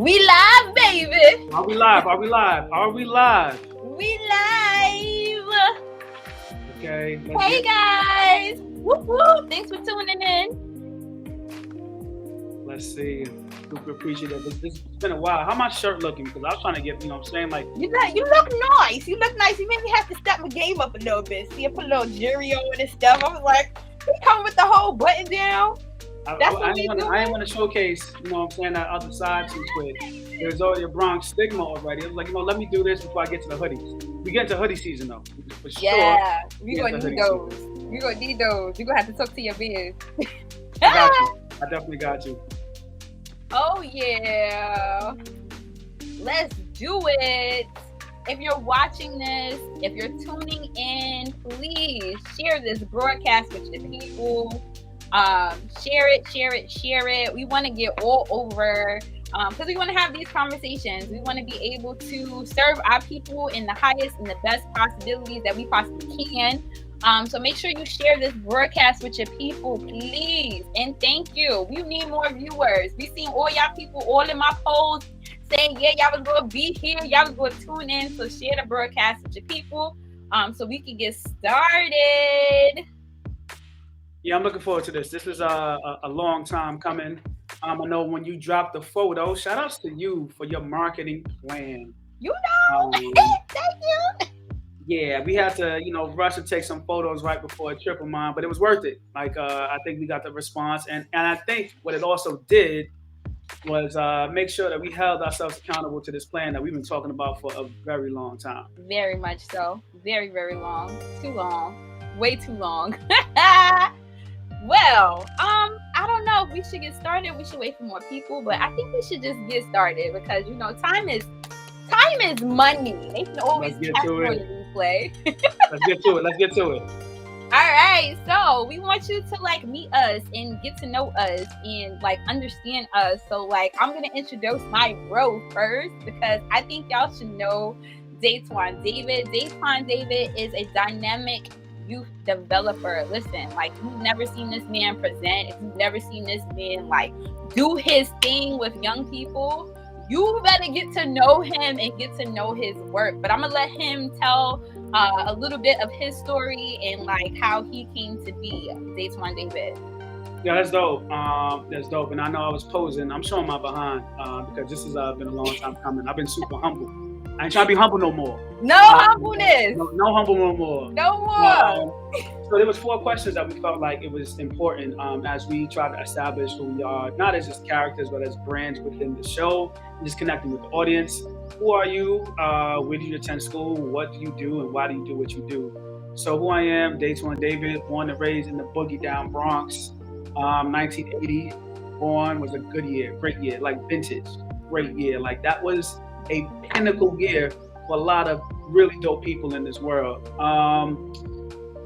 We live, baby. Are we live? Are we live? Are we live? We live. Okay. Hey guys. Whoop whoop. Thanks for tuning in. Let's see. Super appreciative. It's been a while. How my shirt looking? Because I was trying to get, I'm saying, like, You look nice. You look nice. You made me have to step my game up a little bit. See, I put a little jewelry on and stuff. I was like, we come with the whole button down. That's what we do. I ain't want to showcase, that other side too quick. There's already a Bronx stigma already. I was like, let me do this before I get to the hoodies. We get into hoodie season though. For sure. Yeah, we're gonna need those. We're gonna need those. You're gonna have to talk to your biz. I got you. I definitely got you. Oh yeah. Let's do it. If you're watching this, if you're tuning in, please share this broadcast with your people. Share it. We want to get all over because we want to have these conversations. We want to be able to serve our people in the highest and the best possibilities that we possibly can. So make sure you share this broadcast with your people, please. And thank you. We need more viewers. We seen all y'all people all in my polls saying, yeah, y'all was going to be here. Y'all was going to tune in. So share the broadcast with your people so we can get started. Yeah, I'm looking forward to this. This is a long time coming. I know when you dropped the photo, shout outs to you for your marketing plan. You know, thank you. Yeah, we had to, rush and take some photos right before a trip of mine, but it was worth it. Like, I think we got the response. And I think what it also did was make sure that we held ourselves accountable to this plan that we've been talking about for a very long time. Very much so. Very, very long. Too long. Way too long. Well, I don't know if we should get started. We should wait for more people, but I think we should just get started because time is money. They can always catch on the replay. Let's get to it. All right. So we want you to meet us and get to know us and understand us. So I'm gonna introduce my bro first because I think y'all should know Daitwan David. Daitwan David is a dynamic youth developer. Listen, you've never seen this man present, if you've never seen this man do his thing with young people, you better get to know him and get to know his work. But I'm gonna let him tell a little bit of his story and how he came to be Daitwan David. Yeah, that's dope. That's dope. And I know I was posing. I'm showing my behind because this has been a long time coming. I've been super humble. I ain't trying to be humble no more. No humbleness. No humble no more. No more. So there was 4 questions that we felt like it was important as we try to establish who we are, not as just characters, but as brands within the show, and just connecting with the audience. Who are you? Where do you attend school? What do you do? And why do you do what you do? So who I am, Daitwan David, born and raised in the boogie down Bronx, 1980. Born was a good year, great year, vintage, great year. That was a pinnacle year for a lot of really dope people in this world.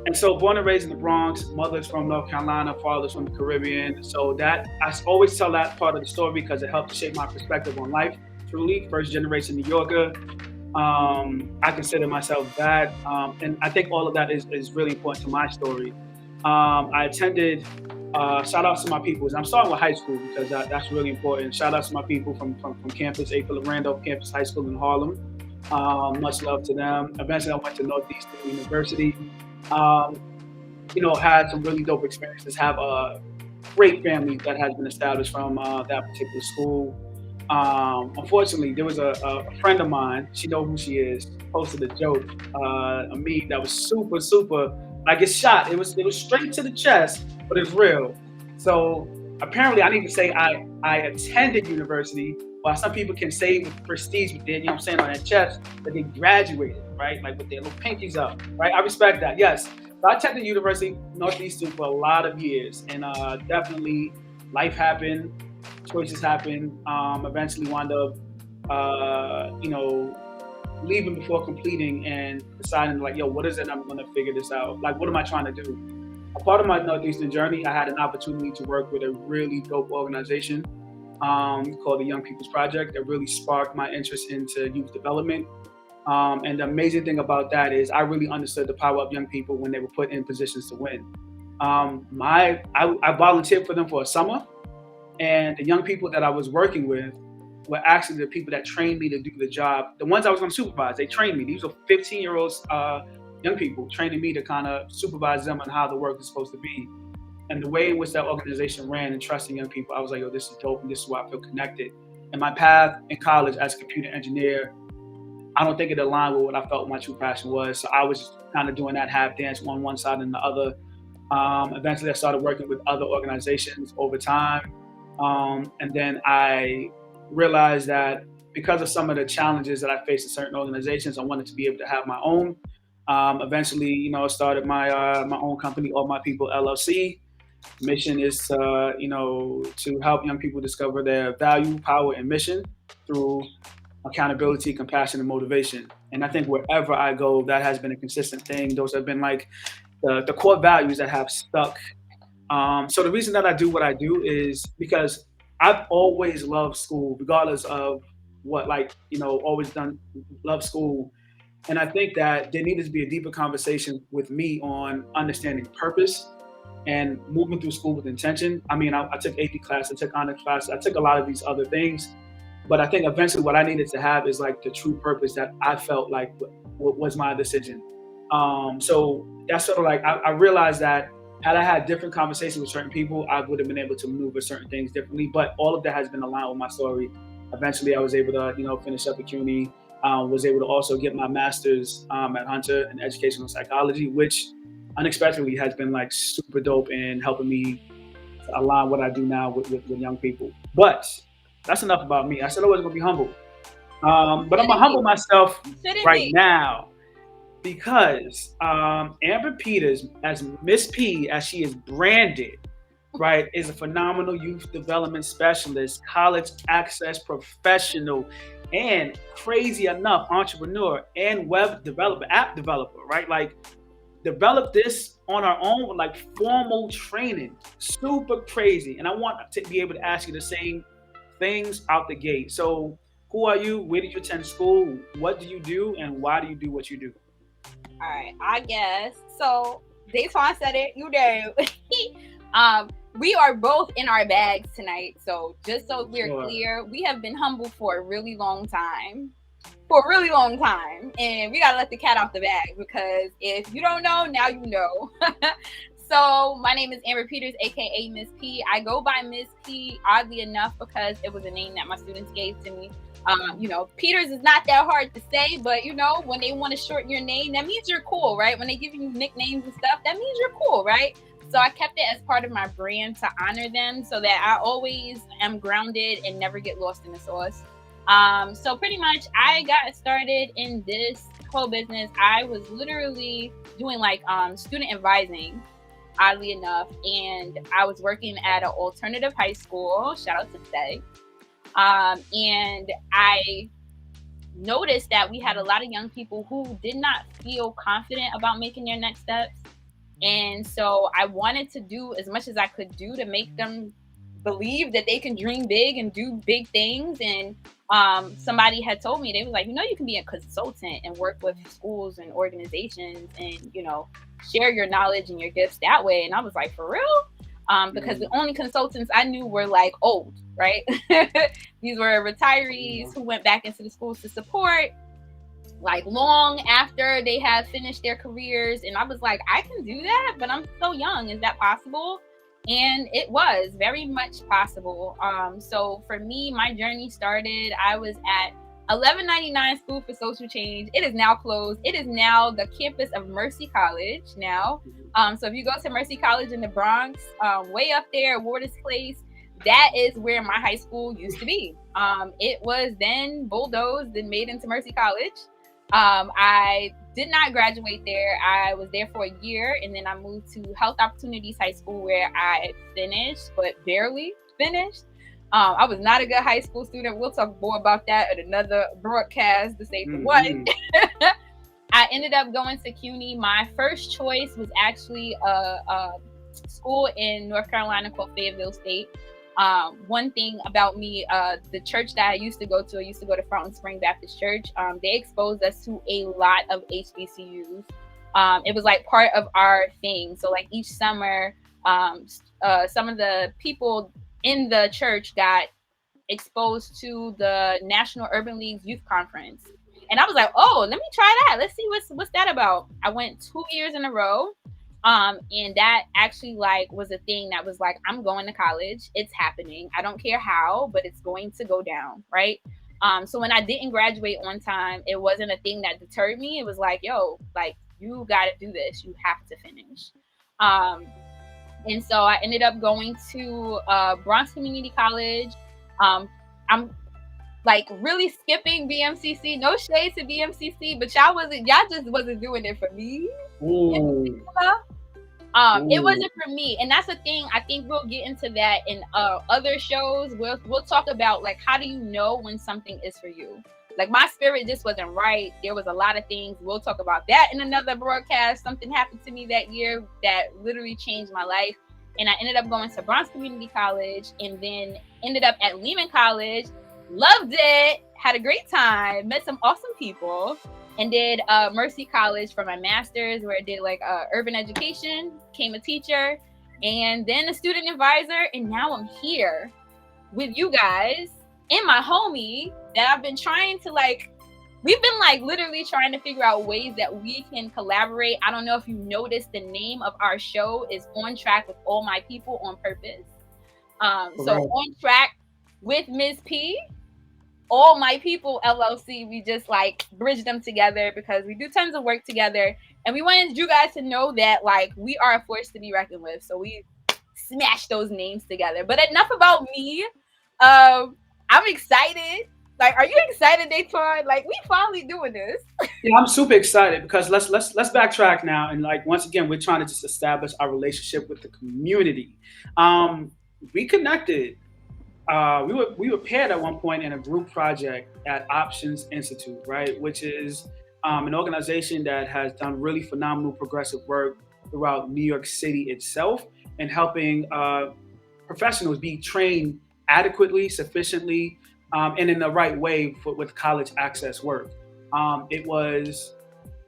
And so born and raised in the Bronx, mother's from North Carolina, father's from the Caribbean. So that I always tell that part of the story because it helped shape my perspective on life. Truly, first generation New Yorker. I consider myself that. And I think all of that is really important to my story. I attended, shout outs to my people. I'm starting with high school because that's really important. Shout outs to my people from campus, A.K.A. Randolph Campus High School in Harlem. Much love to them. Eventually I went to Northeastern University. Had some really dope experiences, have a great family that has been established from that particular school. Unfortunately, there was a friend of mine, she knows who she is, posted a joke, a meme that was super, super, it's shot. It was straight to the chest, but it's real. So apparently I need to say I attended university, while some people can say with prestige, with their, on their chest, that they graduated, right? With their little pinkies up, right? I respect that, yes. So I attended University Northeastern for a lot of years, and definitely life happened, choices happened. Eventually wound up, leaving before completing and deciding what is it I'm going to figure this out? What am I trying to do? A part of my Northeastern journey, I had an opportunity to work with a really dope organization called the Young People's Project that really sparked my interest into youth development. And the amazing thing about that is I really understood the power of young people when they were put in positions to win. I volunteered for them for a summer, and the young people that I was working with, were actually the people that trained me to do the job. The ones I was going to supervise, they trained me. These were 15-year-olds, young people, training me to kind of supervise them on how the work is supposed to be. And the way in which that organization ran and trusting young people, I was like, yo, this is dope, and this is why I feel connected. And my path in college as a computer engineer, I don't think it aligned with what I felt my true passion was. So I was kind of doing that half dance on one side and the other. Eventually, I started working with other organizations over time. And then I realized that because of some of the challenges that I faced in certain organizations, I wanted to be able to have my own. Eventually, I started my own company, All My People LLC. Mission is, to help young people discover their value, power, and mission through accountability, compassion, and motivation. And I think wherever I go, that has been a consistent thing. Those have been like the core values that have stuck. So the reason that I do what I do is because I've always loved school, regardless of what, always done, love school. And I think that there needed to be a deeper conversation with me on understanding purpose and moving through school with intention. I mean, I took AP class, I took honors class, I took a lot of these other things, but I think eventually what I needed to have is like the true purpose that I felt like was my decision. So that's sort of like I realized that had I had different conversations with certain people, I would have been able to maneuver certain things differently. But all of that has been aligned with my story. Eventually, I was able to finish up at CUNY. Was able to also get my master's at Hunter in educational psychology, which unexpectedly has been like super dope in helping me align what I do now with young people. But that's enough about me. I said I was gonna be humble, but I'm gonna humble myself right now because Amber Peters, as Miss P, as she is branded, right, is a phenomenal youth development specialist, college access professional, and crazy enough, entrepreneur and web developer, app developer, right? Like develop this on our own with like formal training. Super crazy. And I want to be able to ask you the same things out the gate. So who are you? Where did you attend school? What do you do? And why do you do what you do? All right, I guess. So Daitwan said it, you know. We are both in our bags tonight. So just so we're clear, we have been humble for a really long time. And we gotta let the cat out the bag, because if you don't know, now you know. So my name is Amber Peters, A.K.A. Miss P. I go by Miss P, oddly enough, because it was a name that my students gave to me. Peters is not that hard to say, but when they want to shorten your name, that means you're cool, right? When they give you nicknames and stuff, that means you're cool, right? So I kept it as part of my brand to honor them, so that I always am grounded and never get lost in the sauce. So pretty much I got started in this whole business. I was literally doing like student advising, oddly enough, and I was working at an alternative high school. Shout out to Stay. And I noticed that we had a lot of young people who did not feel confident about making their next steps. And so I wanted to do as much as I could do to make them believe that they can dream big and do big things. And somebody had told me, they was like, you can be a consultant and work with schools and organizations and, share your knowledge and your gifts that way. And I was like, for real? Because the only consultants I knew were like old, right? These were retirees who went back into the schools to support, like long after they had finished their careers. And I was like, I can do that, but I'm so young. Is that possible? And it was very much possible. So for me, my journey started, I was at 1199 School for Social Change. It is now closed. It is now the campus of Mercy College now. So if you go to Mercy College in the Bronx, way up there, Waters Place, that is where my high school used to be. It was then bulldozed and made into Mercy College. I did not graduate there. I was there for a year, and then I moved to Health Opportunities High School, where I finished, but barely finished. I was not a good high school student. We'll talk more about that at another broadcast, to say for what. I ended up going to CUNY. My first choice was actually a school in North Carolina called Fayetteville State. One thing about me, the church that I used to go to Fountain Spring Baptist Church. They exposed us to a lot of HBCUs. It was like part of our thing. So like each summer, some of the people in the church got exposed to the National Urban League's youth conference. And I was like, oh, let me try that. Let's see what's that about. I went 2 years in a row. And that actually like was a thing that was like, I'm going to college. It's happening. I don't care how, but it's going to go down, right? So when I didn't graduate on time, it wasn't a thing that deterred me. It was like, yo, like you got to do this. You have to finish. And so I ended up going to Bronx Community College. I'm like really skipping BMCC. No shade to BMCC, but y'all just wasn't doing it for me. Ooh. It wasn't for me, and that's the thing. I think we'll get into that in other shows. We'll talk about like how do you know when something is for you. Like my spirit just wasn't right. There was a lot of things. We'll talk about that in another broadcast. Something happened to me that year that literally changed my life, and I ended up going to Bronx Community College, and then ended up at Lehman College. Loved it. Had a great time. Met some awesome people. And did Mercy College for my master's, where I did like urban education, became a teacher, and then a student advisor. And now I'm here with you guys and my homie that I've been trying to like, we've been like literally trying to figure out ways that we can collaborate. I don't know if you noticed the name of our show is On Track with All My People on Purpose. So On Track with Ms. P. All My People LLC, we just like bridge them together because we do tons of work together, and we wanted you guys to know that like we are a force to be reckoned with. So we smash those names together. But enough about me. I'm excited. Like, are you excited, Daitwan? Like, we finally doing this. Yeah, I'm super excited because let's backtrack now, and like once again, we're trying to just establish our relationship with the community. We connected. We were paired at one point in a group project at Options Institute, right, which is an organization that has done really phenomenal progressive work throughout New York City itself, and helping professionals be trained adequately, sufficiently, and in the right way with college access work. It was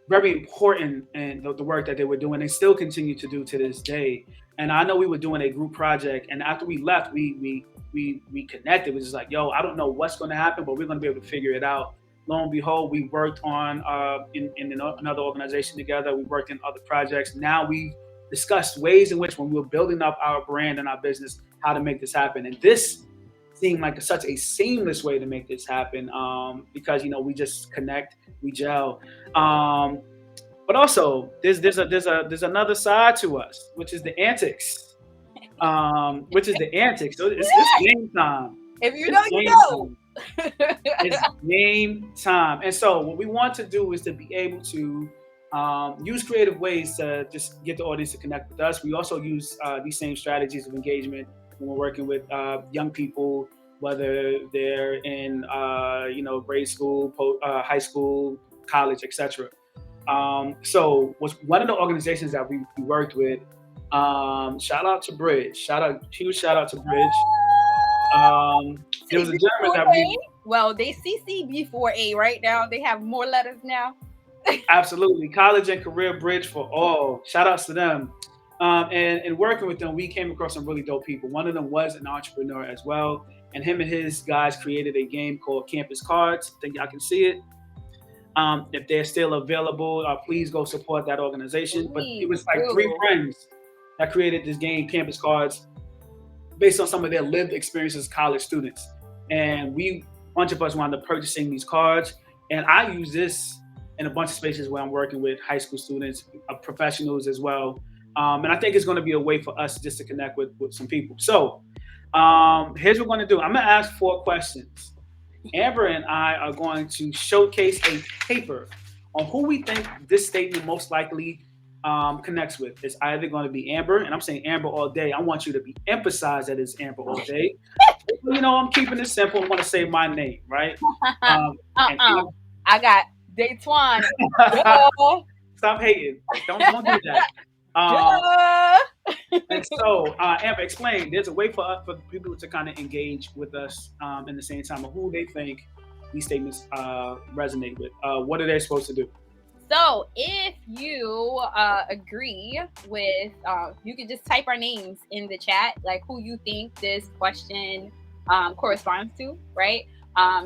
very important in the work that they were doing and still continue to do to this day. And I know we were doing a group project, and after we left, we connected. It was just like, yo, I don't know what's going to happen, but we're going to be able to figure it out. Lo and behold, we worked on in another organization together. We worked in other projects. Now we've discussed ways in which, when we were building up our brand and our business, how to make this happen. And this seemed like such a seamless way to make this happen, because we just connect, we gel. But also, there's another side to us, which is the antics. So it's game time. If you know, you know. It's game time. And so what we want to do is to be able to use creative ways to just get the audience to connect with us. We also use these same strategies of engagement when we're working with young people, whether they're in grade school, high school, college, etc. So was one of the organizations that we worked with. Shout out to Bridge. Huge shout out to Bridge. There was a gentleman that they CCB4A right now. They have more letters now. Absolutely. College and Career Bridge for All. Shout outs to them. And working with them, we came across some really dope people. One of them was an entrepreneur as well. And him and his guys created a game called Campus Cards. I think y'all can see it. If they're still available, please go support that organization. But it was like three friends that created this game, Campus Cards, based on some of their lived experiences as college students. And a bunch of us wound up purchasing these cards. And I use this in a bunch of spaces where I'm working with high school students, professionals as well. And I think it's going to be a way for us just to connect with some people. So here's what we're going to do. I'm going to ask 4 questions. Amber and I are going to showcase a paper on who we think this statement most likely connects with. It's either going to be Amber, and I'm saying Amber all day. I want you to be emphasized that it's Amber all day. I'm keeping it simple. I want to say my name, right? I got Daitwan. Stop hating. Don't do that. And so, Amber, explain. There's a way for people to kind of engage with us in the same time of who they think these statements resonate with. What are they supposed to do? So if you agree with, you can just type our names in the chat, like who you think this question corresponds to, right?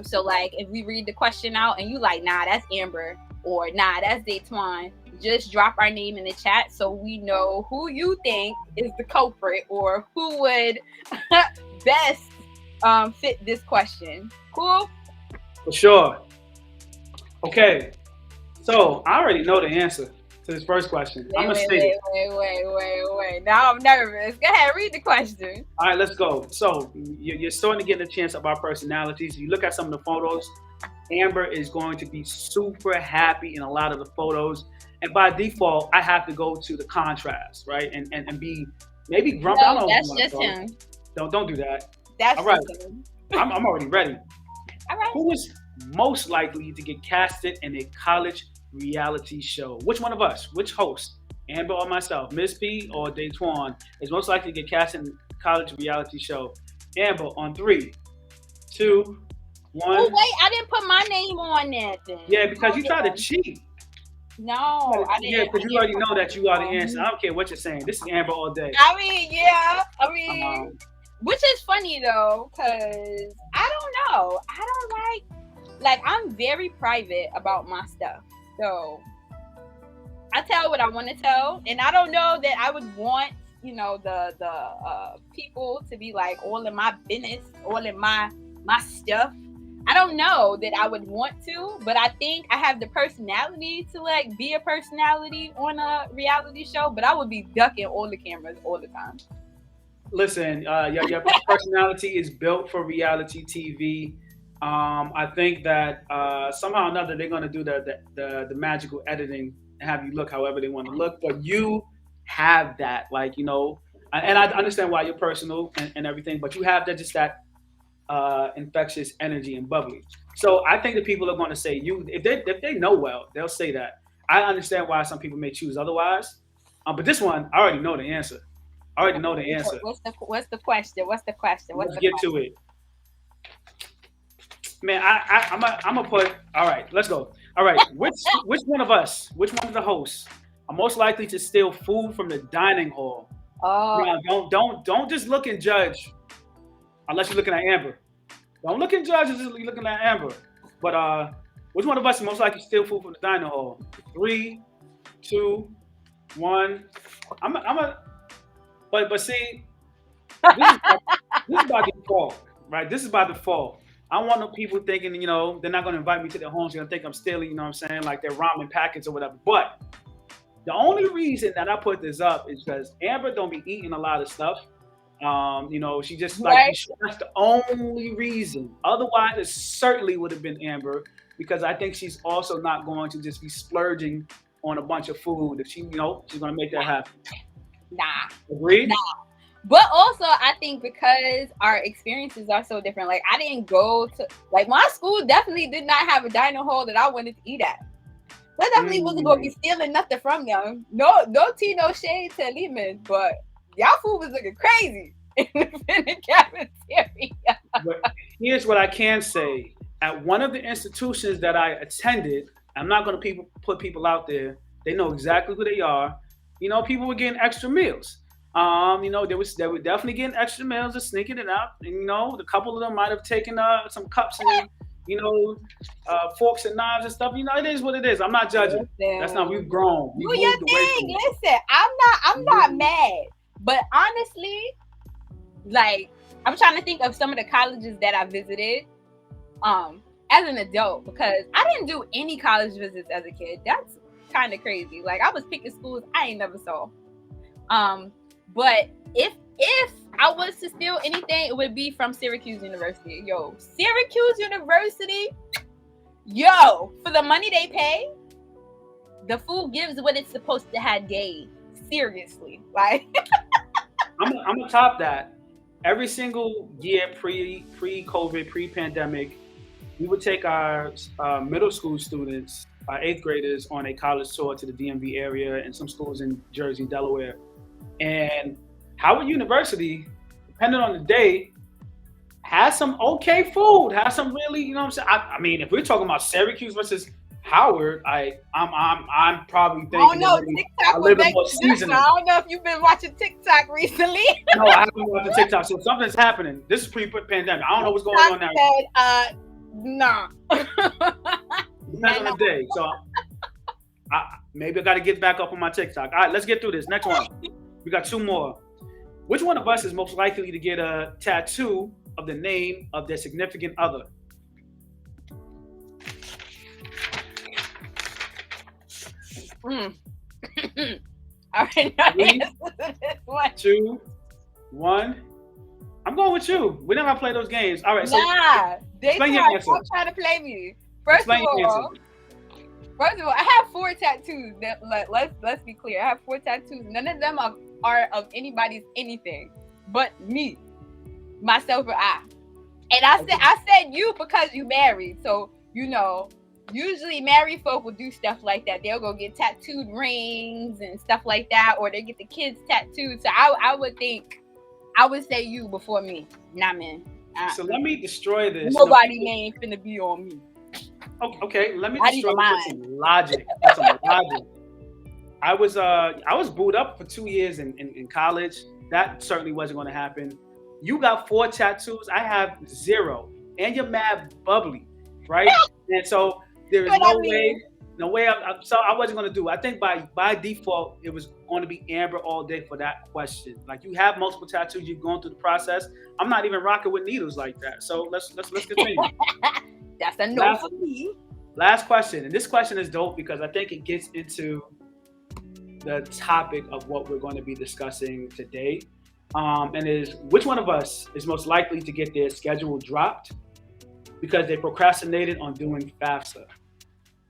So like if we read the question out and you like, nah, that's Amber, or nah, that's Daitwan, just drop our name in the chat so we know who you think is the culprit or who would best fit this question. Cool? For sure. Okay. So I already know the answer to this first question. I'm Wait, gonna wait, state it. wait, wait, wait, wait, wait. Now I'm nervous. Go ahead, read the question. All right, let's go. So you're starting to get a chance of our personalities. You look at some of the photos. Amber is going to be super happy in a lot of the photos, and by default, I have to go to the contrast, right? And be maybe grumpy. I No, don't know. If you that's want to just call it. him. Don't do that. That's All right, just him. I'm already ready. All right. Who is most likely to get casted in a college reality show? Which one of us? Which host? Amber or myself? Mizz P or Daitwan is most likely to get casted in a college reality show? Amber on 3, 2, Oh 1. wait, I didn't put my name on that then. Yeah, because you tried Yeah. to cheat. No, I didn't. Yeah, because you I already didn't know that you are the answer. I put- don't care what you're saying. This is Amber all day. I mean, yeah. I mean, Um, which is funny though, cause I don't know. I don't like I'm very private about my stuff. So I tell what I want to tell, and I don't know that I would want the people to be like all in my business, all in my stuff. I don't know that I would want to, but I think I have the personality to like be a personality on a reality show. But I would be ducking all the cameras all the time. Listen, your personality is built for reality TV. I think that somehow or another they're going to do the magical editing and have you look however they want to look. But you have that, like and I understand why you're personal and everything, but you have that just that infectious energy and bubbly. So I think the people are going to say you if they know well, they'll say that. I understand why some people may choose otherwise, but this one I already know the answer. I already know the answer. What's the question? What's the question? What's Let's the get question? to it, man. I'm gonna put. All right, let's go. All right, which one of us, which one of the hosts, are most likely to steal food from the dining hall? Oh, Now, don't just look and judge unless you're looking at Amber. Don't look and judge unless you're looking at Amber. But which one of us is most likely to steal food from the dining hall? 3, 2, 1. I'm a. But see, this is by default, right? This is by default. I want no people thinking, they're not going to invite me to their homes. They're going to think I'm stealing, you know what I'm saying? Like their ramen packets or whatever. But the only reason that I put this up is because Amber don't be eating a lot of stuff. She just like right. that's the only reason. Otherwise, it certainly would have been Amber because I think she's also not going to just be splurging on a bunch of food. If she's going to make that happen. Nah. Agreed? Nah. But also, I think because our experiences are so different, like I didn't go to like my school definitely did not have a dining hall that I wanted to eat at. So I definitely wasn't gonna be stealing nothing from them. No tea, no shade to Lehman, but y'all food was looking crazy in the cafeteria. But here's what I can say: at one of the institutions that I attended, I'm not going to put people out there. They know exactly who they are. People were getting extra meals. They were definitely getting extra meals and sneaking it out. And a couple of them might have taken some cups and forks and knives and stuff. It is what it is. I'm not judging. Listen, That's not. We've grown. We do your moved away from thing. it. Listen, I'm not mad, but honestly, like I'm trying to think of some of the colleges that I visited, as an adult because I didn't do any college visits as a kid. That's kind of crazy. Like I was picking schools I ain't never saw. But if I was to steal anything, it would be from Syracuse University. Yo, Syracuse University, for the money they pay, the food gives what it's supposed to have gave. Seriously, like I'm gonna top that. Every single year, pre-COVID, pre-pandemic, we would take our middle school students, our 8th graders, on a college tour to the DMV area and some schools in Jersey, Delaware. And Howard University, depending on the day, has some okay food, has some really, I mean, if we're talking about Syracuse versus Howard, I'm probably I don't thinking know. there's maybe a TikTok will little bit make more you different. I seasoning. don't know if you've been watching TikTok recently. No, I haven't watched the TikTok, so something's happening. This is pre-pandemic. I don't know what's going TikTok on now. said, nah. Depends on the day. So maybe I got to get back up on my TikTok. All right, let's get through this. Next one. We got 2 more. Which one of us is most likely to get a tattoo of the name of their significant other? All right, now 3, answer this one. 2, 1. I'm going with you. We never play those games. All right, so Nah, explain your answer. stop trying to play me. First Explain of your all, I have 4 tattoos. Let's be clear. I have 4 tattoos. None of them are of anybody's anything, but me, myself, or I. And I said you because you married. So usually married folk will do stuff like that. They'll go get tattooed rings and stuff like that, or they get the kids tattooed. So I would think I would say you before me, not men. So let me destroy this. Nobody name finna be on me. Okay, let me I destroy need this with some logic. With some logic. I was booed up for 2 years in college. That certainly wasn't going to happen. You got 4 tattoos. I have 0, and you're mad bubbly, right? And so there is no way. So I wasn't going to do it. I think by default it was going to be Amber all day for that question. Like, you have multiple tattoos. You've gone through the process. I'm not even rocking with needles like that. So let's continue. That's a no for me. Last question, and this question is dope because I think it gets into the topic of what we're going to be discussing today, and is which one of us is most likely to get their schedule dropped because they procrastinated on doing FAFSA?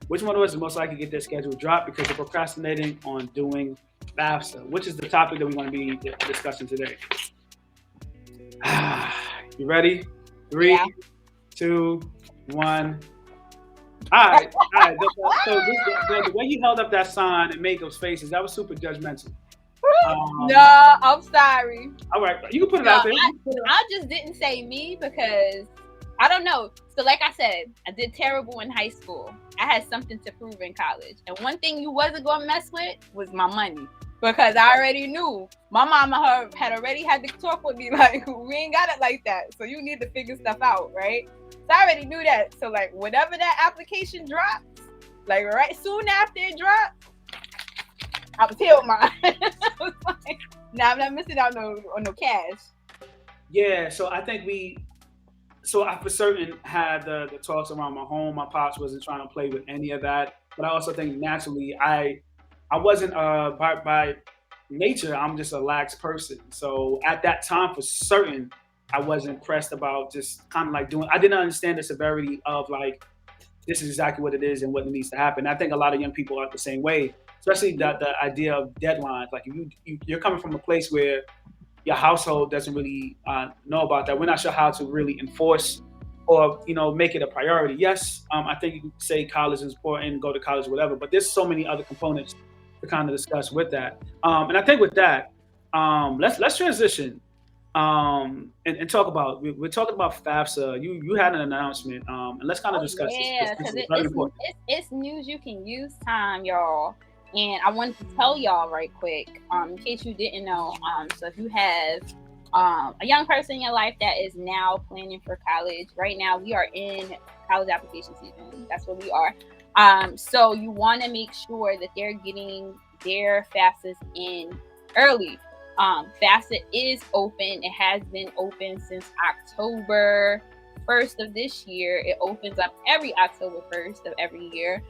Which one of us is most likely to get their schedule dropped because they're procrastinating on doing FAFSA? Which is the topic that we're going to be discussing today. You ready? 3, 2, 1. All right. So the way you held up that sign and made those faces, that was super judgmental. No, I'm sorry. All right, you can put it out there. I just didn't say me because I don't know. So like I said, I did terrible in high school. I had something to prove in college. And one thing you wasn't going to mess with was my money. Because I already knew my mama had already had to talk with me like, we ain't got it like that. So you need to figure stuff out, right? So I already knew that. So like whenever that application drops, like right soon after it dropped, I was here with mine. I was like, nah, I'm not missing out on no cash. Yeah, so I think I for certain had the talks around my home. My pops wasn't trying to play with any of that. But I also think naturally I wasn't by nature, I'm just a lax person. So at that time, for certain, I wasn't pressed about just kind of like doing. I didn't understand the severity of like this is exactly what it is and what needs to happen. I think a lot of young people are the same way, especially the idea of deadlines. Like if you're coming from a place where your household doesn't really know about that. We're not sure how to really enforce or make it a priority. Yes, I think you can say college is important, go to college, whatever. But there's so many other components to kind of discuss with that. And I think with that, let's transition and talk about. We're talking about FAFSA. You had an announcement, and let's kind of discuss this. Yeah, because it's news you can use time, y'all. And I wanted to tell y'all right quick, in case you didn't know. So if you have a young person in your life that is now planning for college, right now we are in college application season. That's what we are. So you want to make sure that they're getting their FAFSAs in early. FAFSA is open. It has been open since October 1st of this year. It opens up every October 1st of every year.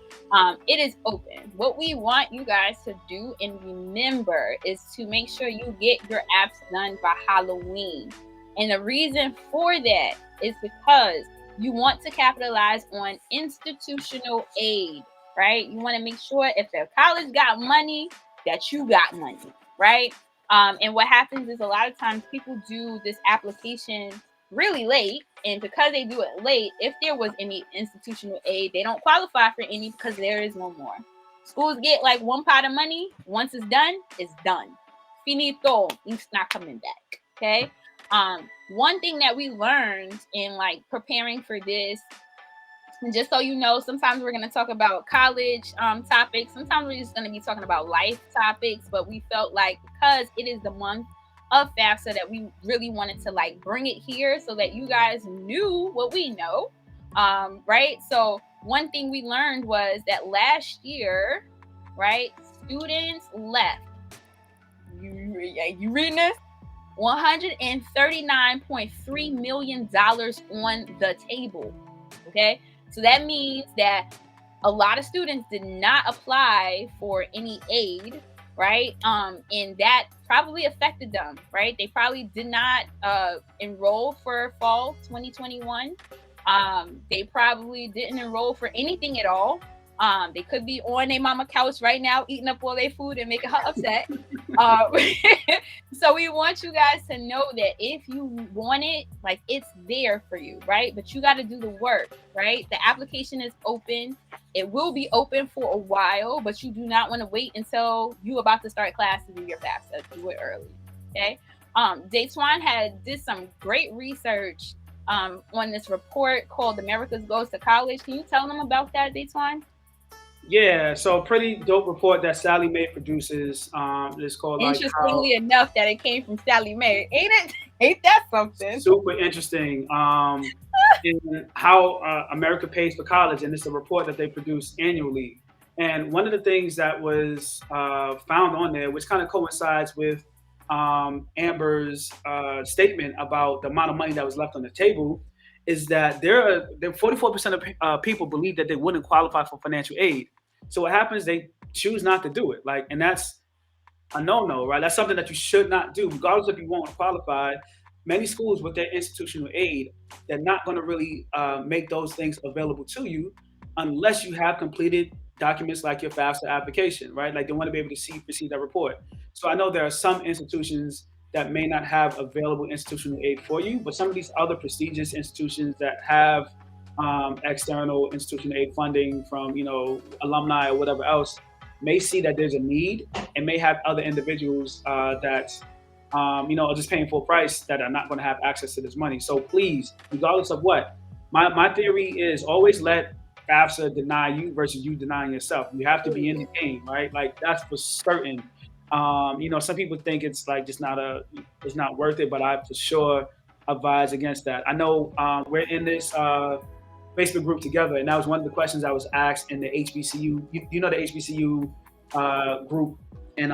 It is open. What we want you guys to do and remember is to make sure you get your apps done by Halloween. And the reason for that is because you want to capitalize on institutional aid, right? You want to make sure if the college got money, that you got money, right? And what happens is a lot of times people do this application really late, and because they do it late, if there was any institutional aid, they don't qualify for any because there is no more. Schools get like one pot of money. Once it's done, it's done. Finito. It's not coming back. Okay. One thing that we learned in like preparing for this And just so you know, sometimes we're going to talk about college topics. Sometimes we're just going to be talking about life topics. But we felt like because it is the month of FAFSA that we really wanted to like bring it here so that you guys knew what we know. Right. So one thing we learned was that last year, right, students left. You reading this? $139.3 million on the table. Okay. So that means that a lot of students did not apply for any aid, right? And that probably affected them, right? They probably did not enroll for fall 2021. They probably didn't enroll for anything at all. They could be on their mama couch right now, eating up all their food and making her upset. So we want you guys to know that if you want it, like it's there for you, right? But you got to do the work, right? The application is open. It will be open for a while, but you do not want to wait until you about to start class to do your FAFSA. Do it early, okay? Daitwan did some great research on this report called America's Goes to College. Can you tell them about that, Daitwan? Yeah, so a pretty dope report that Sally Mae produces. It's called like how Interestingly enough, that it came from Sally Mae, ain't it? Ain't that something? super interesting. In how America pays for college, and it's a report that they produce annually. And one of the things that was found on there, which kind of coincides with Amber's statement about the amount of money that was left on the table, is that there 44% of people believe that they wouldn't qualify for financial aid. So what happens? They choose not to do it. Like, and that's a no-no, right? That's something that you should not do, regardless if you won't qualify. Many schools with their institutional aid, they're not going to really make those things available to you unless you have completed documents like your FAFSA application, right? Like they want to be able to receive that report. So I know there are some institutions that may not have available institutional aid for you, but some of these other prestigious institutions that have external institutional aid funding from, alumni or whatever else, may see that there's a need and may have other individuals that are just paying full price that are not going to have access to this money. So please, regardless of what, my theory is always let FAFSA deny you versus you denying yourself. You have to be in the game, right? Like that's for certain. Some people think it's like just it's not worth it, but I for sure advise against that. I know we're in this Facebook group together, and that was one of the questions I was asked in the HBCU. You know the HBCU group, and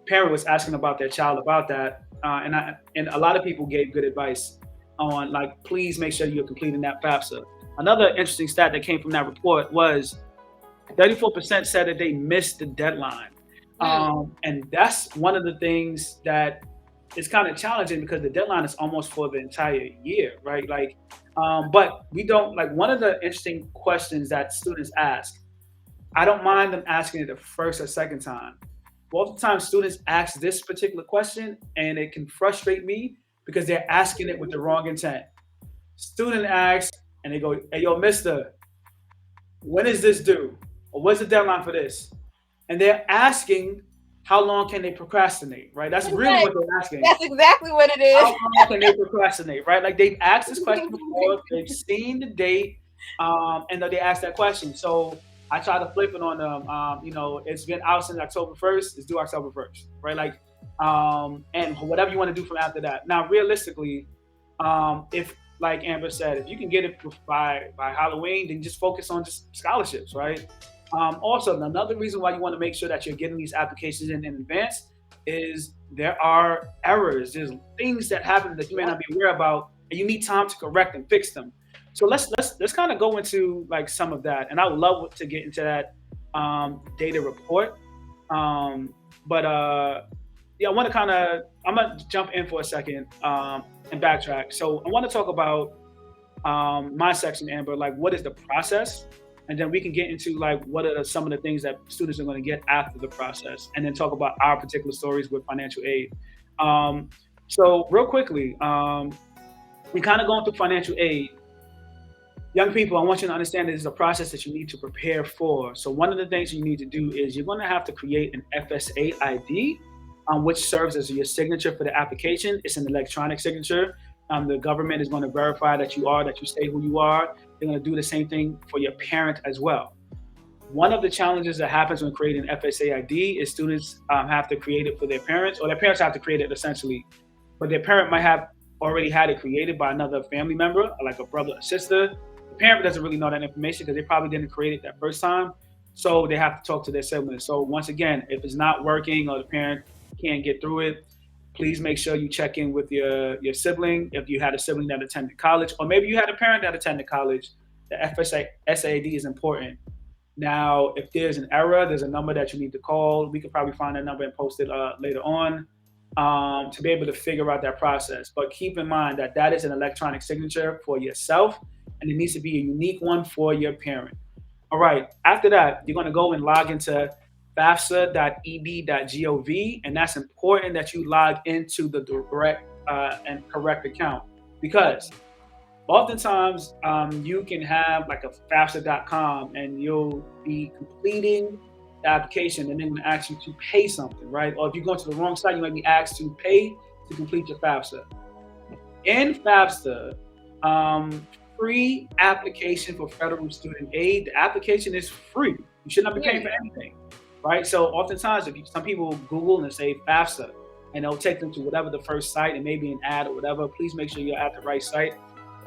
parent was asking about their child about that, and a lot of people gave good advice on like please make sure you're completing that FAFSA. Another interesting stat that came from that report was 34% said that they missed the deadline. And that's one of the things that is kind of challenging because the deadline is almost for the entire year, right? Like, but we don't like one of the interesting questions that students ask. I don't mind them asking it the first or second time. Oftentimes, students ask this particular question, and it can frustrate me because they're asking it with the wrong intent. Student asks, and they go, "Hey, yo, Mister, when is this due? Or what's the deadline for this?" And they're asking how long can they procrastinate, right? That's really what they're asking. That's exactly what it How is. long can they procrastinate, right? Like they've asked this question before, they've seen the date, and then they ask that question. So I try to flip it on them. It's been out since October 1st, it's due October 1st, right? Like, and whatever you want to do from after that. Now, realistically, if like Amber said, if you can get it by Halloween, then just focus on just scholarships, right? Also, another reason why you want to make sure that you're getting these applications in advance is there are errors. There's things that happen that you may not be aware about, and you need time to correct and fix them. So let's kind of go into like some of that, and I would love to get into that data report. Yeah, I'm gonna jump in for a second and backtrack. So I want to talk about my section, Amber. Like, what is the process? And then we can get into like what are some of the things that students are going to get after the process, and then talk about our particular stories with financial aid. So real quickly, we kind of going through financial aid. Young people, I want you to understand that this is a process that you need to prepare for. So one of the things you need to do is you're going to have to create an FSA ID, which serves as your signature for the application. It's an electronic signature. The government is going to verify that you stay who you are. They're going to do the same thing for your parent as well. One of the challenges that happens when creating FSA ID is students have to create it for their parents, or their parents have to create it essentially, but their parent might have already had it created by another family member, like a brother or sister. The parent doesn't really know that information because they probably didn't create it that first time, so they have to talk to their siblings. So once again, if it's not working or the parent can't get through it, please make sure you check in with your sibling. If you had a sibling that attended college, or maybe you had a parent that attended college, the FSA SAD is important. Now, if there's an error, there's a number that you need to call. We could probably find that number and post it later on to be able to figure out that process. But keep in mind that that is an electronic signature for yourself, and it needs to be a unique one for your parent. All right. After that, you're going to go and log into fafsa.ed.gov, and that's important that you log into the direct and correct account because oftentimes you can have like a FAFSA.com and you'll be completing the application and then ask you to pay something, right? Or if you go to the wrong site, you might be asked to pay to complete your FAFSA. In FAFSA, free application for federal student aid, the application is free. You should not be paying for anything, right? So oftentimes, some people Google and say FAFSA, and it'll take them to whatever the first site and maybe an ad or whatever. Please make sure you're at the right site,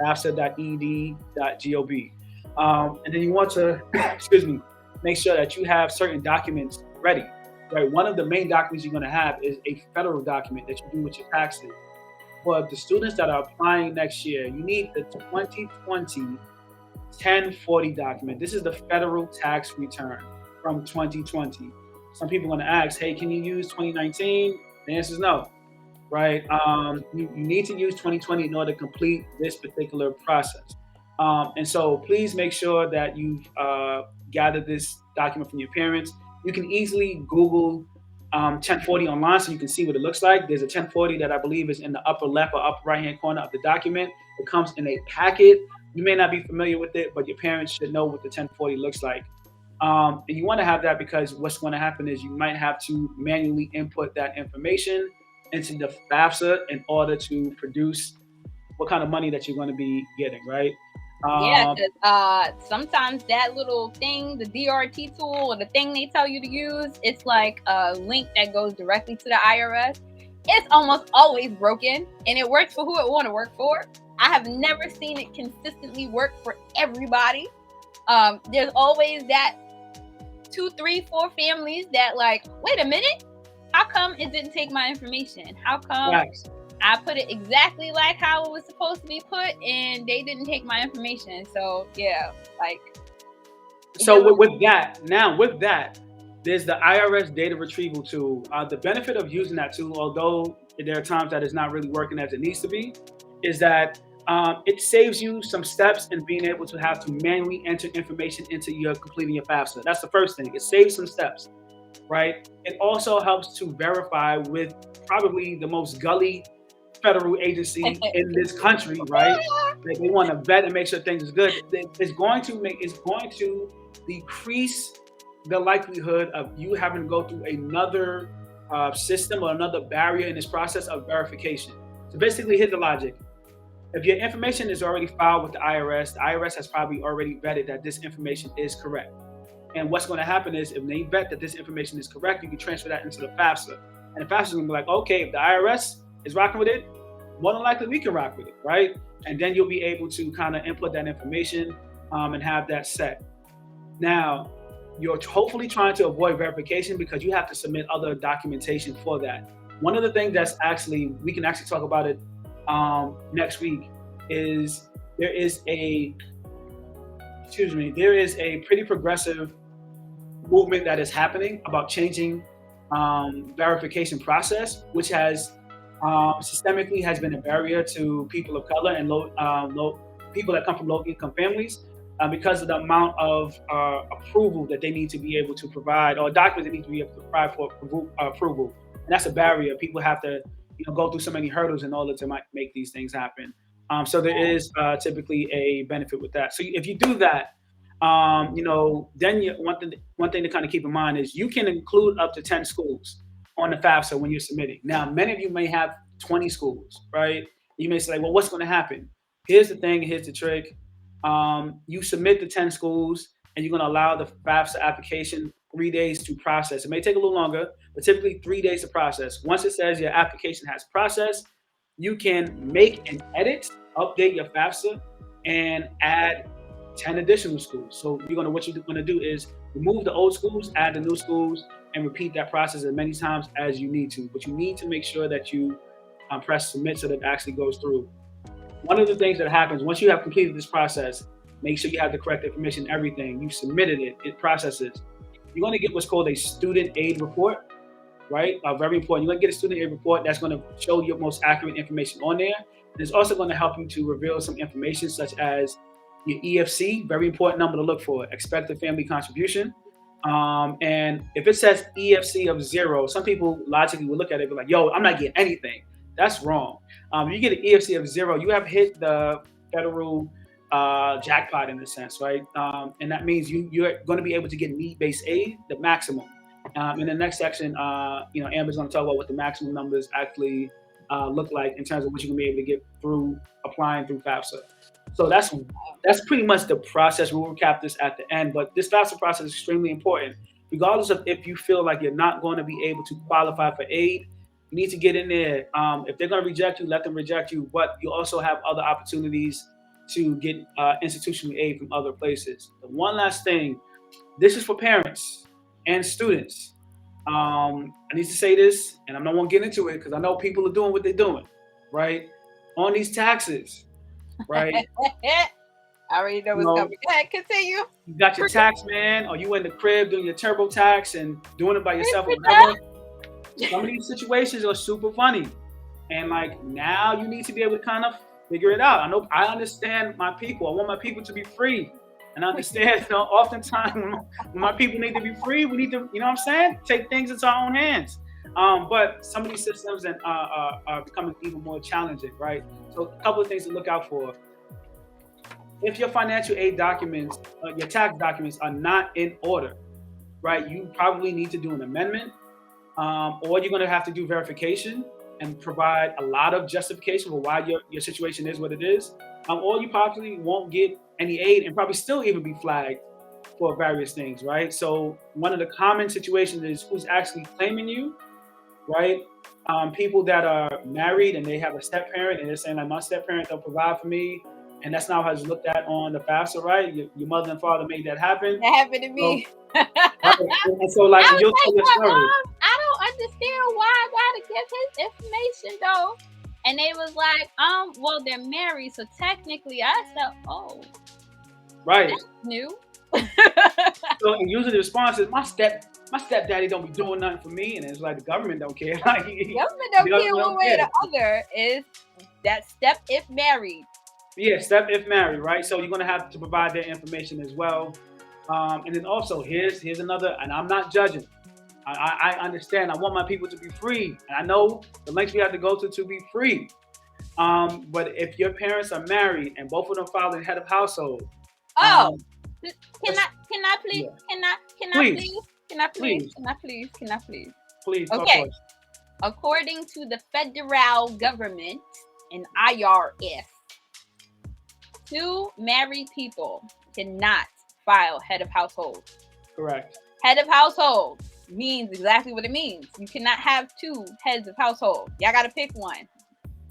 fafsa.ed.gov. And then you want to, excuse me, make sure that you have certain documents ready, right? One of the main documents you're going to have is a federal document that you do with your taxes. For the students that are applying next year, you need the 2020 1040 document. This is the federal tax return from 2020. Some people are going to ask, hey, can you use 2019? The answer is no, right? You need to use 2020 in order to complete this particular process. And so please make sure that you've gathered this document from your parents. You can easily Google 1040 online so you can see what it looks like. There's a 1040 that I believe is in the upper left or upper right hand corner of the document. It comes in a packet. You may not be familiar with it, but your parents should know what the 1040 looks like. And you want to have that because what's going to happen is you might have to manually input that information into the FAFSA in order to produce what kind of money that you're going to be getting, right? Yeah, sometimes that little thing, the DRT tool or the thing they tell you to use, it's like a link that goes directly to the IRS. It's almost always broken, and it works for who it want to work for. I have never seen it consistently work for everybody. There's always that 2, 3, 4 families that like, wait a minute, how come it didn't take my information? How come I put it exactly like how it was supposed to be put and they didn't take my information? So yeah, like. So with that, there's the IRS data retrieval tool. The benefit of using that tool, although there are times that it's not really working as it needs to be, is that it saves you some steps in being able to have to manually enter information into your completing your FAFSA. That's the first thing. It saves some steps, right? It also helps to verify with probably the most gully federal agency in this country, right? Like they want to vet and make sure things is good. It's going to decrease the likelihood of you having to go through another system or another barrier in this process of verification. So basically, here's the logic. If your information is already filed with the IRS has probably already vetted that this information is correct. And what's going to happen is if they vet that this information is correct, you can transfer that into the FAFSA. And the FAFSA is going to be like, okay, if the IRS is rocking with it, more than likely we can rock with it, right? And then you'll be able to kind of input that information and have that set. Now, you're hopefully trying to avoid verification because you have to submit other documentation for that. One of the things that's we can actually talk about it next week is there is a pretty progressive movement that is happening about changing verification process, which has systemically has been a barrier to people of color and people that come from low income families because of the amount of approval that they need to be able to provide, or documents they need to be able to provide for approval. And that's a barrier. People have to go through so many hurdles in order to make these things happen. So there is typically a benefit with that. So if you do that, then one thing to kind of keep in mind is you can include up to 10 schools on the FAFSA when you're submitting. Now, many of you may have 20 schools, right? You may say, well, what's going to happen? Here's the thing. Here's the trick. You submit the 10 schools, and you're going to allow the FAFSA application 3 days to process. It may take a little longer, but typically 3 days to process. Once it says your application has processed, you can make an edit, update your FAFSA, and add 10 additional schools. So what you're going to do is remove the old schools, add the new schools, and repeat that process as many times as you need to. But you need to make sure that you press submit so that it actually goes through. One of the things that happens once you have completed this process, make sure you have the correct information, everything. You submitted it, it processes. You're going to get what's called a student aid report, right? Very important. You're going to get a student aid report that's going to show your most accurate information on there. And it's also going to help you to reveal some information such as your EFC, very important number to look for, expected family contribution. And if it says EFC of 0, some people logically will look at it and be like, yo, I'm not getting anything. That's wrong. You get an EFC of 0, you have hit the federal jackpot in a sense, right? And that means you're going to be able to get need-based aid, the maximum. In the next section, Amber's going to talk about what the maximum numbers actually look like in terms of what you're going to be able to get through applying through FAFSA. So that's pretty much the process. We'll recap this at the end, but this FAFSA process is extremely important. Regardless of if you feel like you're not going to be able to qualify for aid, you need to get in there. If they're going to reject you, let them reject you, but you also have other opportunities to get institutional aid from other places. The one last thing, this is for parents and students. I need to say this, and I'm not going to get into it because I know people are doing what they're doing, right? On these taxes, right? I already know what's coming. Go ahead, continue. You got your tax man, or you in the crib doing your TurboTax and doing it by yourself or whatever. Some of these situations are super funny. And like now you need to be able to kind of figure it out. I understand my people. I want my people to be free. And I understand, oftentimes when my people need to be free, we need to, take things into our own hands. But some of these systems are becoming even more challenging, right? So a couple of things to look out for. If your financial aid documents, your tax documents are not in order, right? You probably need to do an amendment, or you're going to have to do verification and provide a lot of justification for why your situation is what it is. Or you probably won't get any aid and probably still even be flagged for various things, right? So one of the common situations is who's actually claiming you, right? People that are married and they have a step parent and they're saying like my step parent they'll provide for me, and that's not how it's looked at on the FAFSA, right? Your mother and father made that happen. That happened to me. And so like you'll tell your story. I don't understand why I gotta give his information though. And they was like, well, they're married, so technically I said, oh. Right. That's new. So and usually the response is my stepdaddy don't be doing nothing for me, and it's like the government don't care. Like government don't care one way or the other. Is that step if married? Yeah, step if married, right? So you're gonna have to provide their information as well. And then also here's another, and I'm not judging. I understand. I want my people to be free, and I know the lengths we have to go to be free. But if your parents are married and both of them file the head of household, can I please? Please. Okay. According to the federal government and IRS, 2 married people cannot file head of household. Correct. Head of household means exactly what it means. You cannot have 2 heads of household. Y'all got to pick one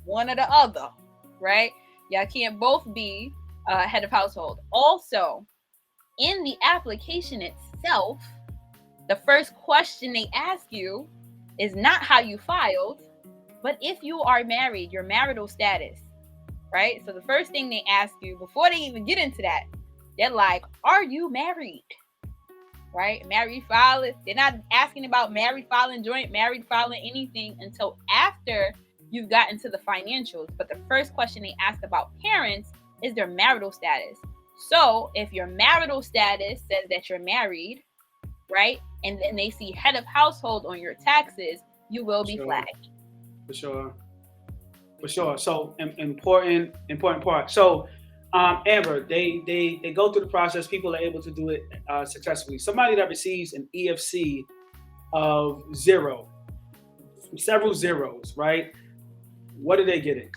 or the other, right? Y'all can't both be head of household. Also, in the application itself, the first question they ask you is not how you filed, but if you are married, your marital status, right? So the first thing they ask you before they even get into that, they're like, are you married? Right? Married filing. They're not asking about married filing, joint married filing, anything until after you've gotten to the financials. But the first question they ask about parents is their marital status. So if your marital status says that you're married, right? And then they see head of household on your taxes, you will be flagged. For sure. So important part. So Amber, they go through the process. People are able to do it successfully. Somebody that receives an EFC of 0, several zeros, right? What are they getting?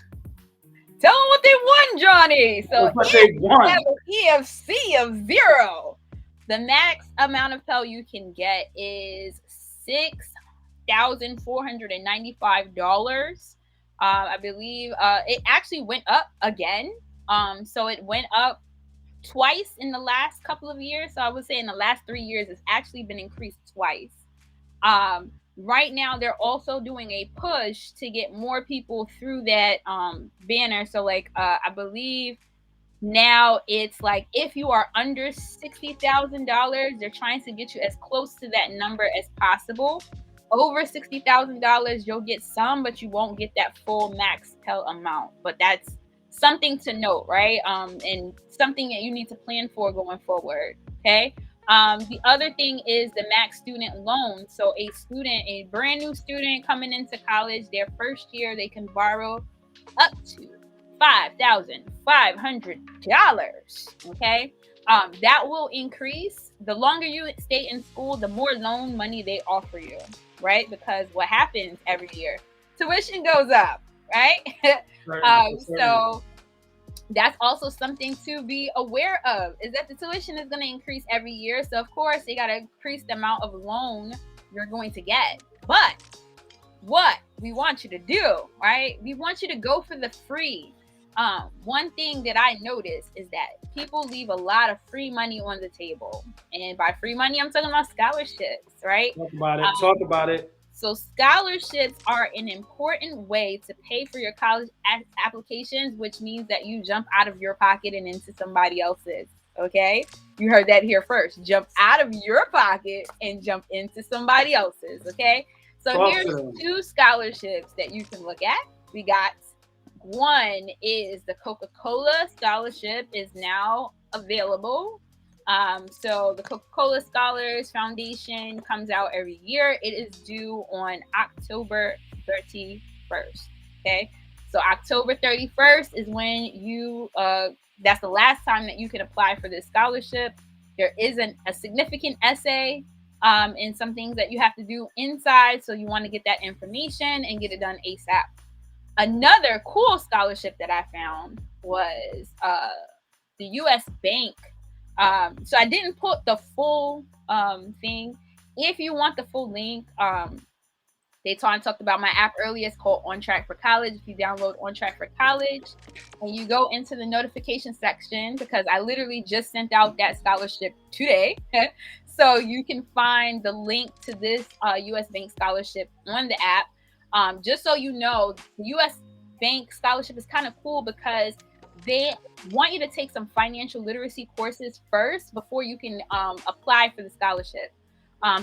Tell them what they won, Johnny. So That's what if they you have won. an EFC of 0, the max amount of Pell you can get is $6,495. I believe it actually went up again. So it went up twice in the last couple of years. So I would say in the last 3 years, it's actually been increased twice. Right now, they're also doing a push to get more people through that banner. So, like, I believe now it's like if you are under $60,000, they're trying to get you as close to that number as possible. Over $60,000, you'll get some, but you won't get that full max Pell amount. But that's something to note, right? And something that you need to plan for going forward. Okay. The other thing is the max student loan. So a brand new student coming into college, their first year, they can borrow up to $5,500. Okay. That will increase the longer you stay in school, the more loan money they offer you, right? Because what happens every year, tuition goes up, right? So that's also something to be aware of, is that the tuition is going to increase every year. So of course they got to increase the amount of loan you're going to get. But what we want you to do, right? We want you to go for the free. One thing that I noticed is that people leave a lot of free money on the table. And by free money, I'm talking about scholarships, right? Talk about it. Talk about it. So scholarships are an important way to pay for your college applications, which means that you jump out of your pocket and into somebody else's. Okay, you heard that here first. Jump out of your pocket and jump into somebody else's. Okay, so here's 2 scholarships that you can look at. We got one is the Coca-Cola scholarship is now available. So the Coca-Cola Scholars Foundation comes out every year. It is due on October 31st. Okay. So October 31st is when that's the last time that you can apply for this scholarship. There isn't a significant essay and some things that you have to do inside. So you want to get that information and get it done ASAP. Another cool scholarship that I found was the U.S. Bank. So I didn't put the full thing. If you want the full link, Daitwan talked about my app earlier. It's called On Track for College. If you download On Track for College and you go into the notification section, because I literally just sent out that scholarship today. So you can find the link to this U.S. Bank scholarship on the app. Just so you know, the U.S. Bank scholarship is kind of cool because they want you to take some financial literacy courses first before you can apply for the scholarship.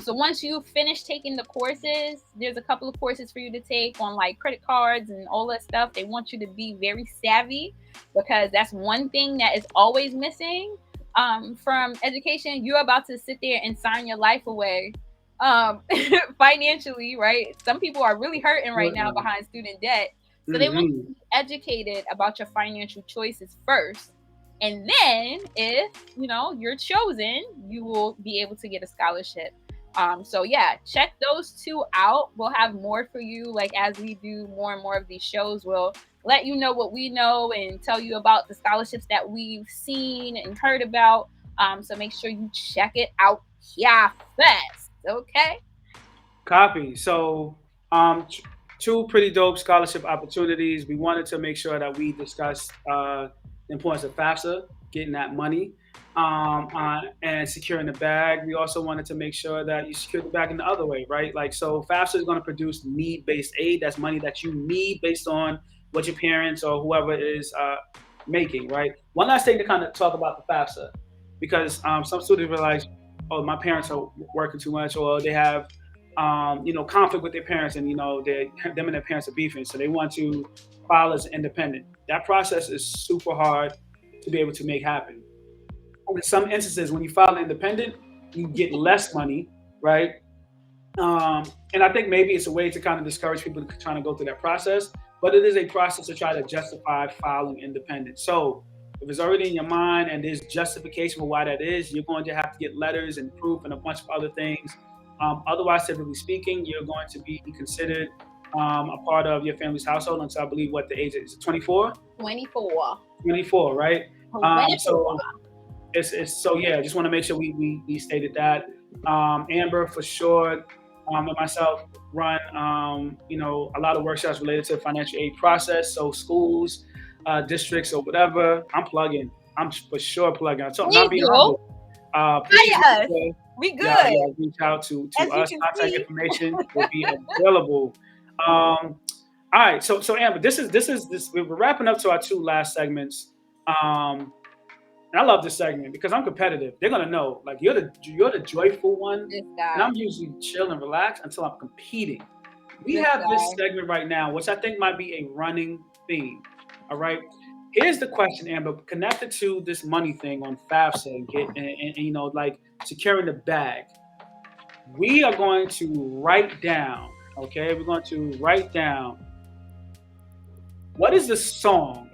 So once you finish taking the courses, there's a couple of courses for you to take on like credit cards and all that stuff. They want you to be very savvy because that's one thing that is always missing from education. You're about to sit there and sign your life away financially, right? Some people are really hurting right now behind student debt. So they want you to be educated about your financial choices first. And then if, you're chosen, you will be able to get a scholarship. So yeah, check those 2 out. We'll have more for you. Like as we do more and more of these shows, we'll let you know what we know and tell you about the scholarships that we've seen and heard about. So make sure you check it out here fast. Okay. Copy. So, 2 pretty dope scholarship opportunities. We wanted to make sure that we discussed the importance of FAFSA, getting that money, and securing the bag. We also wanted to make sure that you secure the bag in the other way, right? Like, so FAFSA is going to produce need-based aid. That's money that you need based on what your parents or whoever is making, right? One last thing to kind of talk about the FAFSA, because some students realize, oh, my parents are working too much, or they have conflict with their parents, and them and their parents are beefing, so they want to file as an independent. That process is super hard to be able to make happen. In some instances, when you file independent, you get less money, right? And I think maybe it's a way to kind of discourage people trying to go through that process, but it is a process to try to justify filing independent. So if it's already in your mind and there's justification for why that is, you're going to have to get letters and proof and a bunch of other things. Otherwise, typically speaking, you're going to be considered a part of your family's household until I believe what the age is, 24? 24. 24, right? 24. It's so yeah. I just want to make sure we stated that. Amber for sure, and myself run a lot of workshops related to the financial aid process. So schools, districts, or whatever. I'm plugging. I'm for sure plugging. So not Please being do. humble. Please Hire us. reach, We good. reach out to As you us. can Contact see. information will be available. All right, so Amber, this. We're wrapping up to our two last segments. And I love this segment because I'm competitive. They're gonna know, like you're the joyful one, This and guy. I'm usually chill and relaxed until I'm competing. We This have this guy. segment right now, which I think might be a running theme. All right. Here's the question, Amber, connected to this money thing on FAFSA and like securing the bag. We are going to write down, okay? We're going to write down what is the song.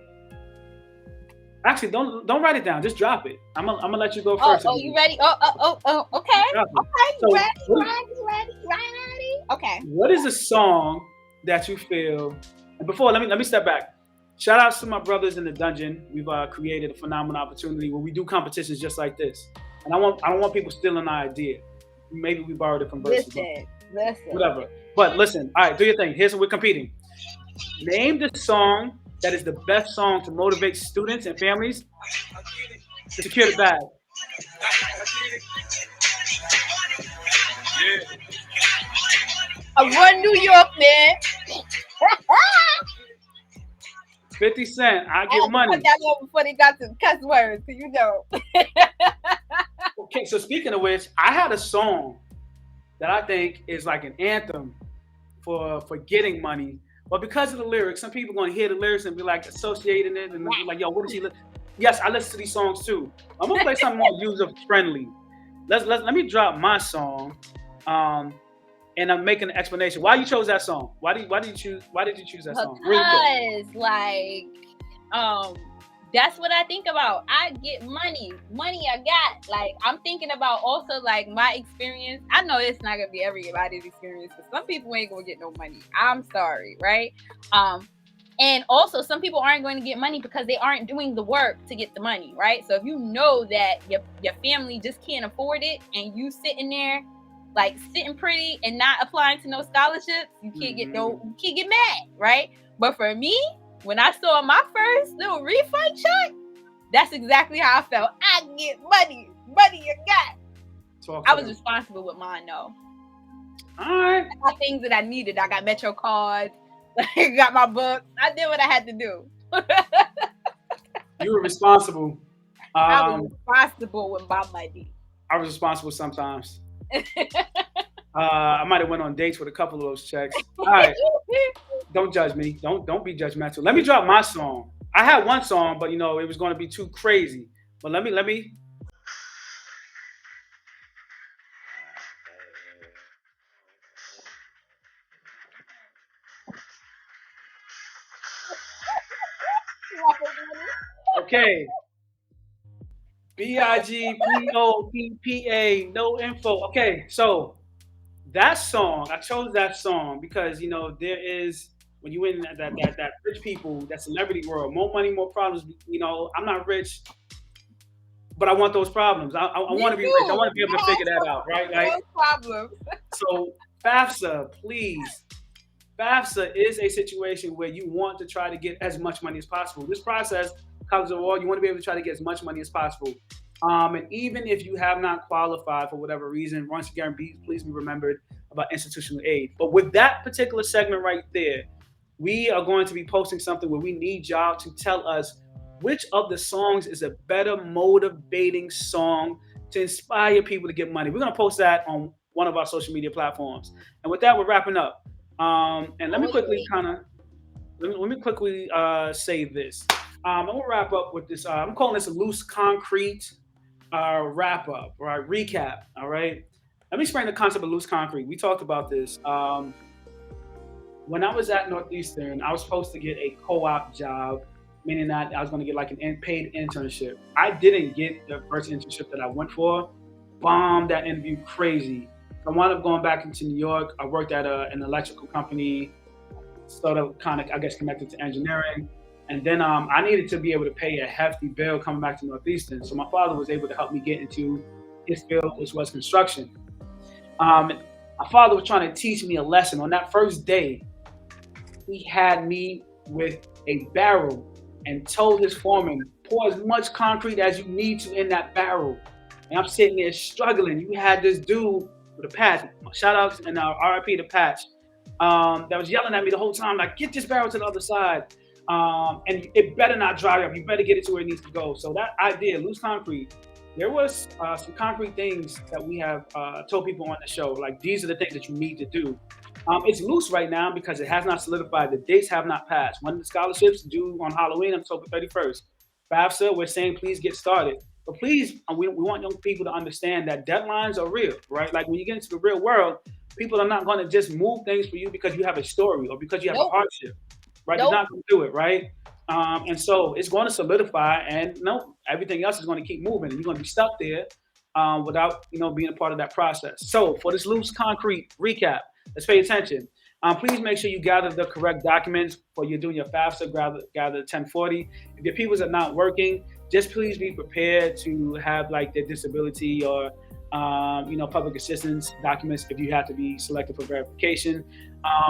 Actually, don't write it down. Just drop it. I'm gonna let you go first. Oh, you ready? Oh, okay. Drop it. Okay, So, you ready? Okay. what is a song that you feel? And before, let me step back. Shout outs to my brothers in the dungeon. We've created a phenomenal opportunity where we do competitions just like this. And I don't want people stealing our idea. Maybe we borrowed it from Versus. Listen. Whatever. But listen, all right, do your thing. Here's what we're competing. Name the song that is the best song to motivate students and families to secure the bag. I run New York, man. 50 Cent, I I get had money. to put that on before they got to cuss words, so you know. Okay, so speaking of which, I had a song that I think is like an anthem for getting money. But because of the lyrics, some people are going to hear the lyrics and be like associating it and be like, yo, what is he? Yes, I listen to these songs too. I'm going to play something more user friendly. Let me drop my song. And I'm making an explanation. Why you chose that song? Why did you choose that song? Because that's what I think about. I get money I got. Like, I'm thinking about also like my experience. I know it's not gonna be everybody's experience, because some people ain't gonna get no money. I'm sorry, right? And also some people aren't going to get money because they aren't doing the work to get the money, right? So if you know that your family just can't afford it, and you sitting there like sitting pretty and not applying to no scholarships, you can't get mad, right? But for me, when I saw my first little refund check, that's exactly how I felt. I get money you got. I was responsible with mine though. All right. I got things that I needed. I got Metro cards. I got my books. I did what I had to do. You were responsible. I was responsible with my money. I was responsible sometimes. I might have went on dates with a couple of those checks. All right. Don't judge me. Don't be judgmental. Let me drop my song. I had one song, but it was going to be too crazy. But let me. Okay. BIGPOPPA, no info. Okay, so that song, I chose that song because there is, when you in that rich people, that celebrity world, more money, more problems. I'm not rich, but I want those problems. I want to be rich. I want to be able to figure that out, right? Those problems. So FAFSA, please. FAFSA is a situation where you want to try to get as much money as possible. This process covers it all. You want to be able to try to get as much money as possible. And even if you have not qualified for whatever reason, once again, please be remembered about institutional aid. But with that particular segment right there, we are going to be posting something where we need y'all to tell us which of the songs is a better motivating song to inspire people to get money. We're going to post that on one of our social media platforms. And with that, we're wrapping up. And let me quickly say this. I'm gonna wrap up with this. I'm calling this a loose concrete wrap up, or a recap. All right. Let me explain the concept of loose concrete. We talked about this. When I was at Northeastern, I was supposed to get a co-op job, meaning that I was going to get like an paid internship. I didn't get the first internship that I went for. Bombed that interview crazy. I wound up going back into New York. I worked at an electrical company sort of kind of, I guess, connected to engineering. And then I needed to be able to pay a hefty bill coming back to Northeastern. So my father was able to help me get into his field, which was construction. My father was trying to teach me a lesson. On that first day, he had me with a barrel and told his foreman, pour as much concrete as you need to in that barrel. And I'm sitting there struggling. You had this dude with a patch, shout out and RIP to Patch, that was yelling at me the whole time, like, get this barrel to the other side. And it better not dry up. You better get it to where it needs to go. So that idea, loose concrete, there was some concrete things that we have told people on the show, like these are the things that you need to do. It's loose right now because it has not solidified. The dates have not passed. One of the scholarships due on Halloween, October 31st. FAFSA, we're saying please get started. But please, we want young people to understand that deadlines are real, right? Like when you get into the real world, people are not going to just move things for you because you have a story or because you have a hardship, right? They're not going to do it, right? And so it's going to solidify, and everything else is going to keep moving, and you're going to be stuck there without being a part of that process. So for this loose concrete recap, let's pay attention. Please make sure you gather the correct documents for you're doing your FAFSA, gather 1040. If your peoples are not working, just please be prepared to have like their disability or public assistance documents if you have to be selected for verification.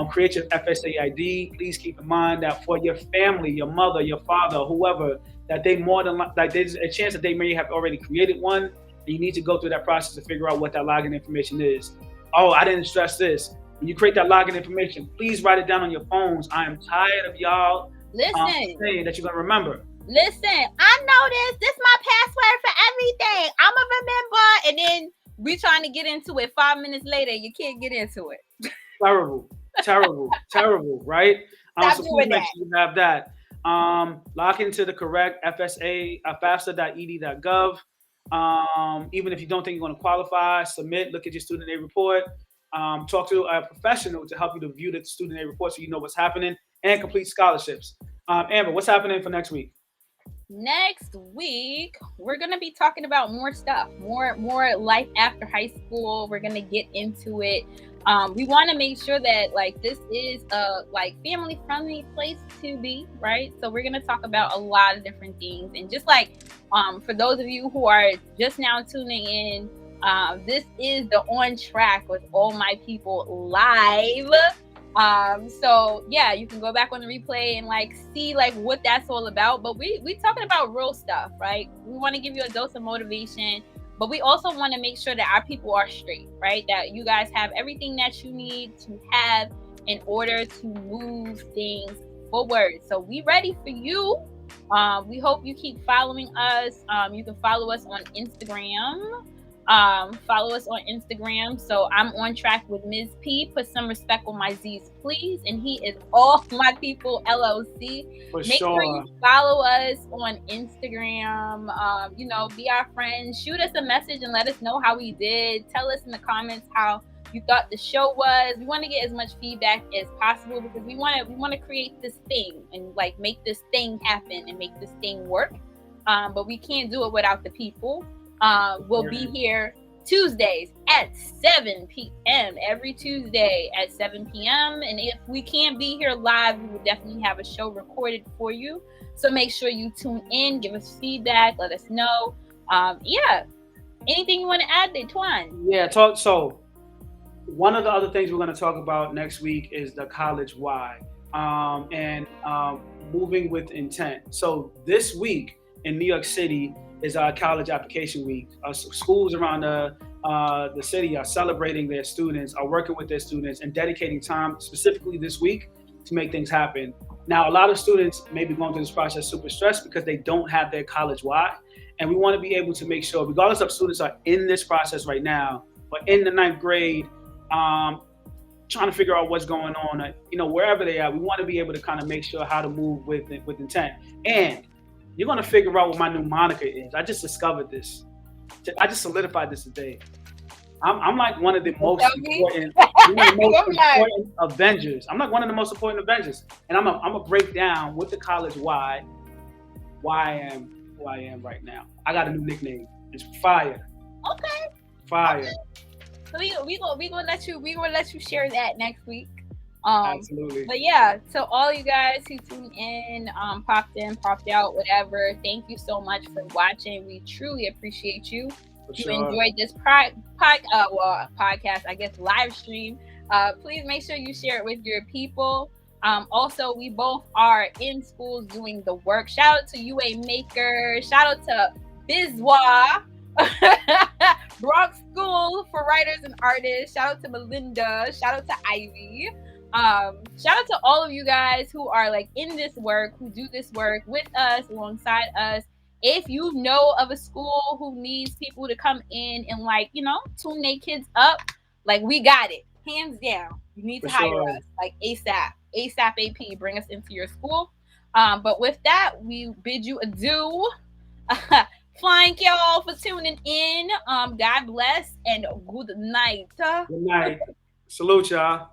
Create your FSA ID. Please keep in mind that for your family, your mother, your father, whoever, that they more than like there's a chance that they may have already created one. And you need to go through that process to figure out what that login information is. Oh, I didn't stress this. When you create that login information, please write it down on your phones. I am tired of y'all saying that you're gonna remember. Listen, I know this. This is my password for everything. I'ma remember, and then we trying to get into it 5 minutes later. You can't get into it. Terrible, right? So please make sure you have that. Log into the correct FSA, FAFSA.ed.gov. Even if you don't think you're going to qualify, submit, look at your student aid report, talk to a professional to help you to view the student aid report so you know what's happening, and complete scholarships. Amber, what's happening for next week? Next week, we're going to be talking about more stuff, more life after high school. We're going to get into it. We want to make sure that like this is a like family friendly place to be, right? So we're going to talk about a lot of different things. And just like for those of you who are just now tuning in, this is the On Track with All My People live. So yeah, you can go back on the replay and like see like what that's all about. But we talking about real stuff, right? We want to give you a dose of motivation, but we also want to make sure that our people are straight, right? That you guys have everything that you need to have in order to move things forward. So we ready for you. We hope you keep following us. You can follow us on Instagram. So I'm on track with Ms. P. Put some respect on my Z's, please. And he is All My People LLC. Make sure you follow us on Instagram. Be our friends. Shoot us a message and let us know how we did. Tell us in the comments how you thought the show was. We want to get as much feedback as possible because we want to create this thing and like make this thing happen and make this thing work. But we can't do it without the people. We'll be here Tuesdays at 7 p.m. every Tuesday at 7 p.m. And if we can't be here live, we will definitely have a show recorded for you. So make sure you tune in, give us feedback, let us know. Anything you want to add, Daitwan? Yeah, so one of the other things we're going to talk about next week is the college why and moving with intent. So this week in New York City is our college application week. Schools around the city are celebrating their students, are working with their students, and dedicating time specifically this week to make things happen. Now, a lot of students may be going through this process super stressed because they don't have their college why. And we want to be able to make sure, regardless of students are in this process right now, but in the 9th grade, trying to figure out what's going on, wherever they are, we want to be able to kind of make sure how to move with intent. And you're going to figure out what my new moniker is. I just discovered this. I just solidified this today. I'm like one of the most important Avengers. I'm like one of the most important Avengers. And I'm going to break down with the college why I am who I am right now. I got a new nickname. It's Fire. Okay. Fire. Okay. So we gonna let you share that next week. Absolutely. But yeah, to all you guys who tuned in, popped out, whatever, thank you so much for watching. We truly appreciate you. For If you sure. enjoyed this podcast, I guess live stream, please make sure you share it with your people. Also, we both are in schools doing the work. Shout out to UA Maker. Shout out to Bizwa. Bronx School for Writers and Artists. Shout out to Melinda. Shout out to Ivy. Shout out to all of you guys who are like in this work, who do this work with us, alongside us. If you know of a school who needs people to come in and like, tune their kids up, like we got it. Hands down. You need For to hire sure. us like ASAP. ASAP AP, bring us into your school. But with that, we bid you adieu. Thank y'all for tuning in. God bless and good night. Good night. Salute, y'all.